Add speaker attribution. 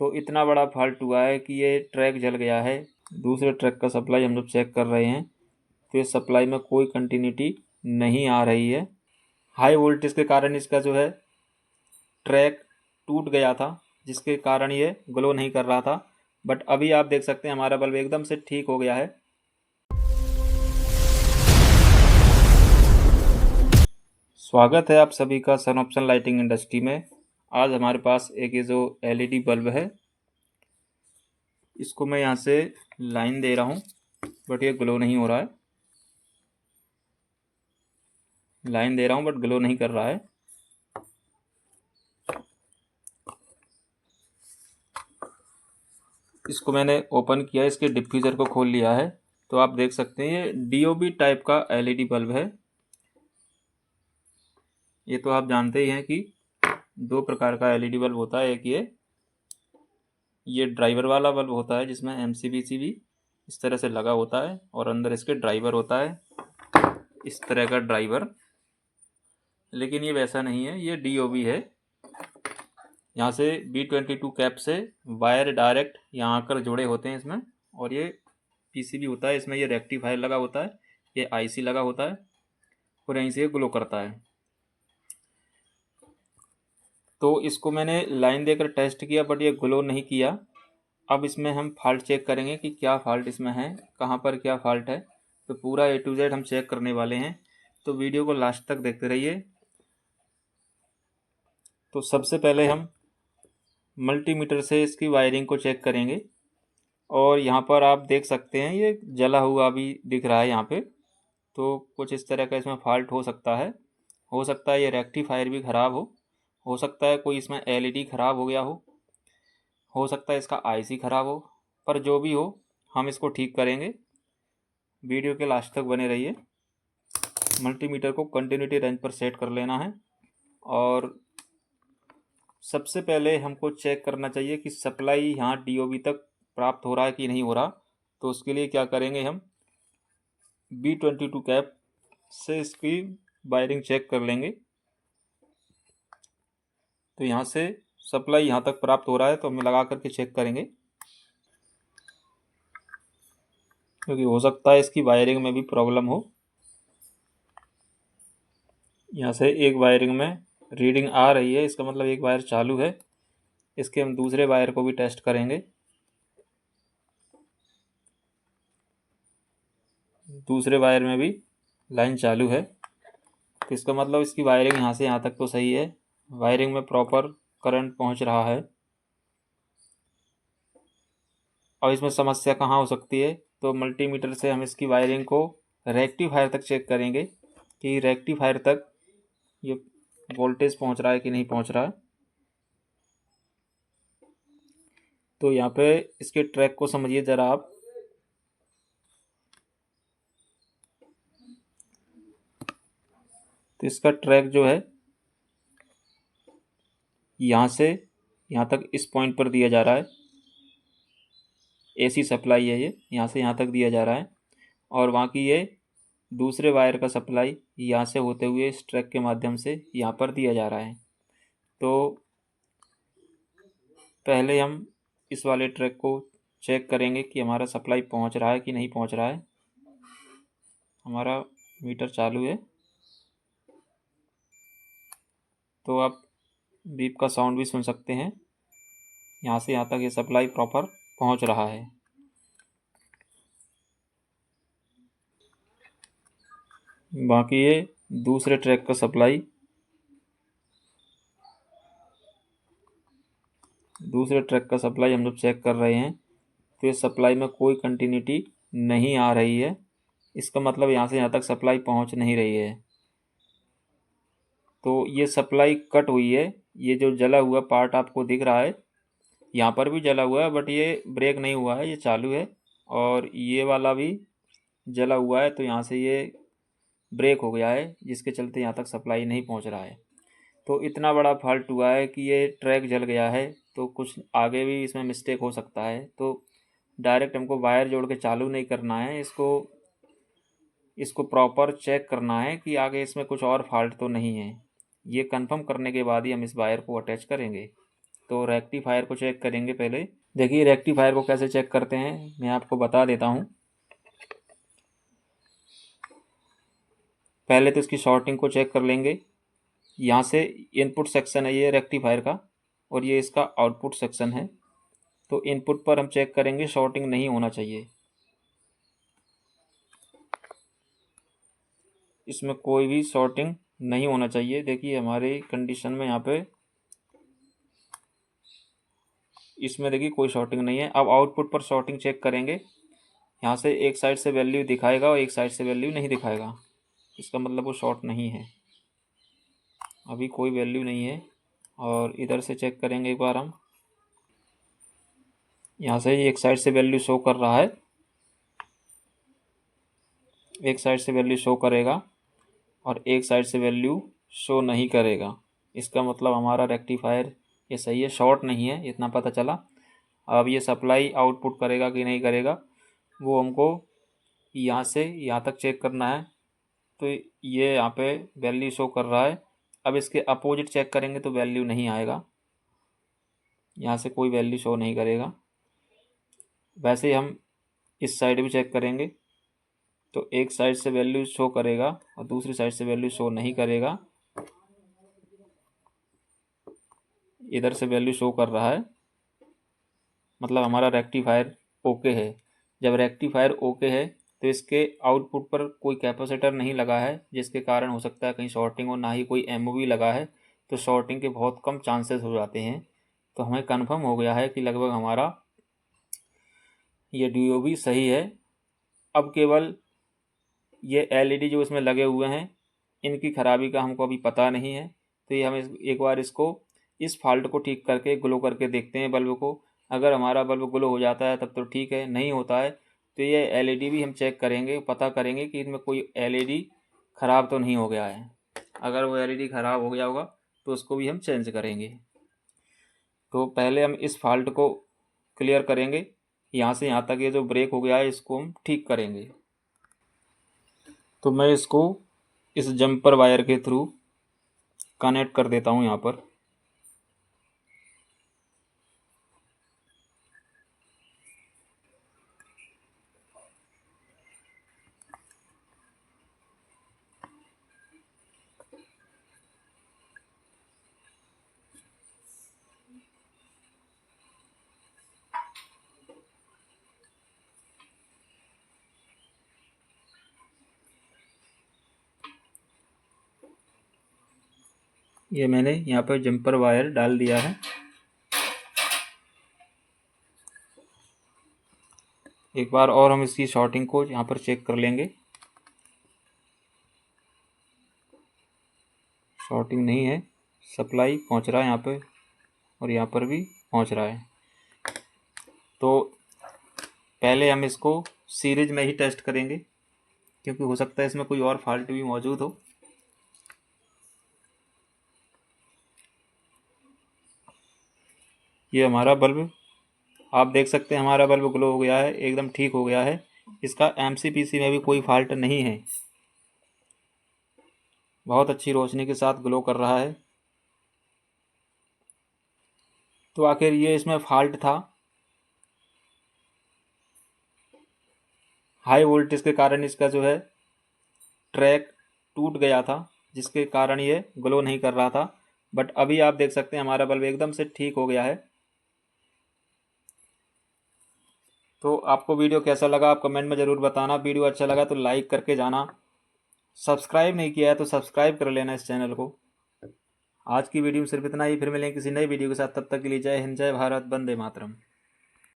Speaker 1: तो इतना बड़ा फॉल्ट हुआ है कि ये ट्रैक जल गया है। दूसरे ट्रैक का सप्लाई हम लोग चेक कर रहे हैं तो ये सप्लाई में कोई कंटिन्यूटी नहीं आ रही है। हाई वोल्टेज के कारण इसका जो है ट्रैक टूट गया था, जिसके कारण ये ग्लो नहीं कर रहा था। बट अभी आप देख सकते हैं हमारा बल्ब एकदम से ठीक हो गया है। स्वागत है आप सभी का सन ऑप्शन लाइटिंग इंडस्ट्री में। आज हमारे पास एक ये जो एलईडी बल्ब है, इसको मैं यहाँ से लाइन दे रहा हूँ बट ये ग्लो नहीं हो रहा है। लाइन दे रहा हूँ बट ग्लो नहीं कर रहा है। इसको मैंने ओपन किया, इसके डिफ्यूज़र को खोल लिया है तो आप देख सकते हैं ये डीओबी टाइप का एलईडी बल्ब है। ये तो आप जानते ही हैं कि दो प्रकार का एलईडी बल्ब होता है। एक ये ड्राइवर वाला बल्ब होता है जिसमें एमसीबीसी इस तरह से लगा होता है और अंदर इसके ड्राइवर होता है, इस तरह का ड्राइवर। लेकिन ये वैसा नहीं है, ये डीओबी है। यहाँ से B22 कैप से वायर डायरेक्ट यहाँ आकर जुड़े होते हैं इसमें, और ये पीसीबी होता है, इसमें ये रेक्टिफायर लगा होता है, ये आईसी लगा होता है और यहीं से ये ग्लो करता है। तो इसको मैंने लाइन देकर टेस्ट किया बट ये ग्लो नहीं किया। अब इसमें हम फॉल्ट चेक करेंगे कि क्या फॉल्ट इसमें है, कहाँ पर क्या फॉल्ट है। तो पूरा A to Z हम चेक करने वाले हैं, तो वीडियो को लास्ट तक देखते रहिए। तो सबसे पहले हम मल्टीमीटर से इसकी वायरिंग को चेक करेंगे और यहाँ पर आप देख सकते हैं ये जला हुआ भी दिख रहा है यहाँ पे। तो कुछ इस तरह का इसमें फॉल्ट हो सकता है। हो सकता है ये रेक्टिफायर भी ख़राब हो सकता है कोई इसमें एलईडी ख़राब हो गया हो सकता है इसका आईसी ख़राब हो। पर जो भी हो हम इसको ठीक करेंगे। वीडियो के लास्ट तक बने रहिए। मल्टीमीटर को कंटिन्यूटी रेंज पर सेट कर लेना है और सबसे पहले हमको चेक करना चाहिए कि सप्लाई यहाँ डीओबी तक प्राप्त हो रहा है कि नहीं हो रहा। तो उसके लिए क्या करेंगे, हम B22 कैप से इसकी वायरिंग चेक कर लेंगे। तो यहाँ से सप्लाई यहाँ तक प्राप्त हो रहा है तो हम लगा करके चेक करेंगे, क्योंकि हो सकता है इसकी वायरिंग में भी प्रॉब्लम हो। यहाँ से एक वायरिंग में रीडिंग आ रही है, इसका मतलब एक वायर चालू है। इसके हम दूसरे वायर को भी टेस्ट करेंगे। दूसरे वायर में भी लाइन चालू है, तो इसका मतलब इसकी वायरिंग यहाँ से यहाँ तक तो सही है, वायरिंग में प्रॉपर करंट पहुँच रहा है। और इसमें समस्या कहाँ हो सकती है, तो मल्टीमीटर से हम इसकी वायरिंग को रेक्टिफायर तक चेक करेंगे कि रेक्टिफायर तक ये वोल्टेज पहुँच रहा है कि नहीं पहुँच रहा है। तो यहाँ पे इसके ट्रैक को समझिए ज़रा आप। तो इसका ट्रैक जो है यहाँ से यहाँ तक इस पॉइंट पर दिया जा रहा है। एसी सप्लाई है ये, यहाँ से यहाँ तक दिया जा रहा है और वहाँ की ये दूसरे वायर का सप्लाई यहाँ से होते हुए इस ट्रैक के माध्यम से यहाँ पर दिया जा रहा है। तो पहले हम इस वाले ट्रैक को चेक करेंगे कि हमारा सप्लाई पहुँच रहा है कि नहीं पहुँच रहा है। हमारा मीटर चालू है तो आप बीप का साउंड भी सुन सकते हैं। यहाँ से यहाँ तक ये सप्लाई प्रॉपर पहुँच रहा है। बाकी ये दूसरे ट्रैक का सप्लाई, हम लोग चेक कर रहे हैं तो ये सप्लाई में कोई कंटिन्यूटी नहीं आ रही है। इसका मतलब यहाँ से यहाँ तक सप्लाई पहुँच नहीं रही है। तो ये सप्लाई कट हुई है। ये जो जला हुआ पार्ट आपको दिख रहा है, यहाँ पर भी जला हुआ है बट ये ब्रेक नहीं हुआ है, ये चालू है। और ये वाला भी जला हुआ है तो यहाँ से ये ब्रेक हो गया है, जिसके चलते यहाँ तक सप्लाई नहीं पहुँच रहा है। तो इतना बड़ा फॉल्ट हुआ है कि ये ट्रैक जल गया है। तो कुछ आगे भी इसमें मिस्टेक हो सकता है। तो डायरेक्ट हमको वायर जोड़ के चालू नहीं करना है, इसको प्रॉपर चेक करना है कि आगे इसमें कुछ और फॉल्ट तो नहीं है। ये कंफर्म करने के बाद ही हम इस वायर को अटैच करेंगे। तो रेक्टिफायर को चेक करेंगे पहले। देखिए रेक्टिफायर को कैसे चेक करते हैं मैं आपको बता देता हूँ। पहले तो इसकी शॉर्टिंग को चेक कर लेंगे। यहाँ से इनपुट सेक्शन है ये रेक्टिफायर का, और ये इसका आउटपुट सेक्शन है। तो इनपुट पर हम चेक करेंगे, शॉर्टिंग नहीं होना चाहिए, इसमें कोई भी शॉर्टिंग नहीं होना चाहिए। देखिए हमारी कंडीशन में यहाँ पे इसमें देखिए कोई शॉर्टिंग नहीं है। अब आउटपुट पर शॉर्टिंग चेक करेंगे। यहाँ से एक साइड से वैल्यू दिखाएगा और एक साइड से वैल्यू नहीं दिखाएगा, इसका मतलब वो शॉर्ट नहीं है। अभी कोई वैल्यू नहीं है। और इधर से चेक करेंगे एक बार हम। यहाँ से एक साइड से वैल्यू शो कर रहा है, एक साइड से वैल्यू शो करेगा और एक साइड से वैल्यू शो नहीं करेगा। इसका मतलब हमारा रेक्टिफायर ये सही है, शॉर्ट नहीं है, इतना पता चला। अब ये सप्लाई आउटपुट करेगा कि नहीं करेगा वो हमको यहाँ से यहाँ तक चेक करना है। तो ये यहाँ पे वैल्यू शो कर रहा है। अब इसके अपोजिट चेक करेंगे तो वैल्यू नहीं आएगा, यहाँ से कोई वैल्यू शो नहीं करेगा। वैसे ही हम इस साइड भी चेक करेंगे तो एक साइड से वैल्यू शो करेगा और दूसरी साइड से वैल्यू शो नहीं करेगा। इधर से वैल्यू शो कर रहा है, मतलब हमारा रेक्टिफायर ओके है। जब रेक्टिफायर ओके है तो इसके आउटपुट पर कोई कैपेसिटर नहीं लगा है, जिसके कारण हो सकता है कहीं शॉर्टिंग हो, ना ही कोई एमओवी लगा है, तो शॉर्टिंग के बहुत कम चांसेस हो जाते हैं। तो हमें कन्फर्म हो गया है कि लगभग हमारा ये डीओबी सही है। अब केवल ये एलईडी जो इसमें लगे हुए हैं इनकी ख़राबी का हमको अभी पता नहीं है। तो ये हम एक बार इसको इस फॉल्ट को ठीक करके ग्लो करके देखते हैं बल्ब को। अगर हमारा बल्ब ग्लो हो जाता है तब तो ठीक है, नहीं होता है तो ये एलईडी भी हम चेक करेंगे, पता करेंगे कि इनमें कोई एलईडी ख़राब तो नहीं हो गया है। अगर वो एलईडी ख़राब हो गया होगा तो उसको भी हम चेंज करेंगे। तो पहले हम इस फॉल्ट को क्लियर करेंगे, यहाँ से यहाँ तक ये जो ब्रेक हो गया है इसको हम ठीक करेंगे। तो मैं इसको इस जंपर वायर के थ्रू कनेक्ट कर देता हूँ यहाँ पर। ये मैंने यहाँ पर जंपर वायर डाल दिया है। एक बार और हम इसकी शॉर्टिंग को यहाँ पर चेक कर लेंगे। शॉर्टिंग नहीं है, सप्लाई पहुँच रहा है यहाँ पे और यहाँ पर भी पहुँच रहा है। तो पहले हम इसको सीरीज में ही टेस्ट करेंगे, क्योंकि हो सकता है इसमें कोई और फॉल्ट भी मौजूद हो। ये हमारा बल्ब आप देख सकते हैं, हमारा बल्ब ग्लो हो गया है, एकदम ठीक हो गया है। इसका एमसीपीसी में भी कोई फॉल्ट नहीं है, बहुत अच्छी रोशनी के साथ ग्लो कर रहा है। तो आखिर ये इसमें फॉल्ट था, हाई वोल्टेज के कारण इसका जो है ट्रैक टूट गया था, जिसके कारण ये ग्लो नहीं कर रहा था। बट अभी आप देख सकते हैं हमारा बल्ब एकदम से ठीक हो गया है। तो आपको वीडियो कैसा लगा आप कमेंट में ज़रूर बताना। वीडियो अच्छा लगा तो लाइक करके जाना, सब्सक्राइब नहीं किया है तो सब्सक्राइब कर लेना इस चैनल को। आज की वीडियो में सिर्फ इतना ही, फिर मिलेंगे किसी नई वीडियो के साथ। तब तक के लिए जय हिंद, जय भारत, वंदे मातरम।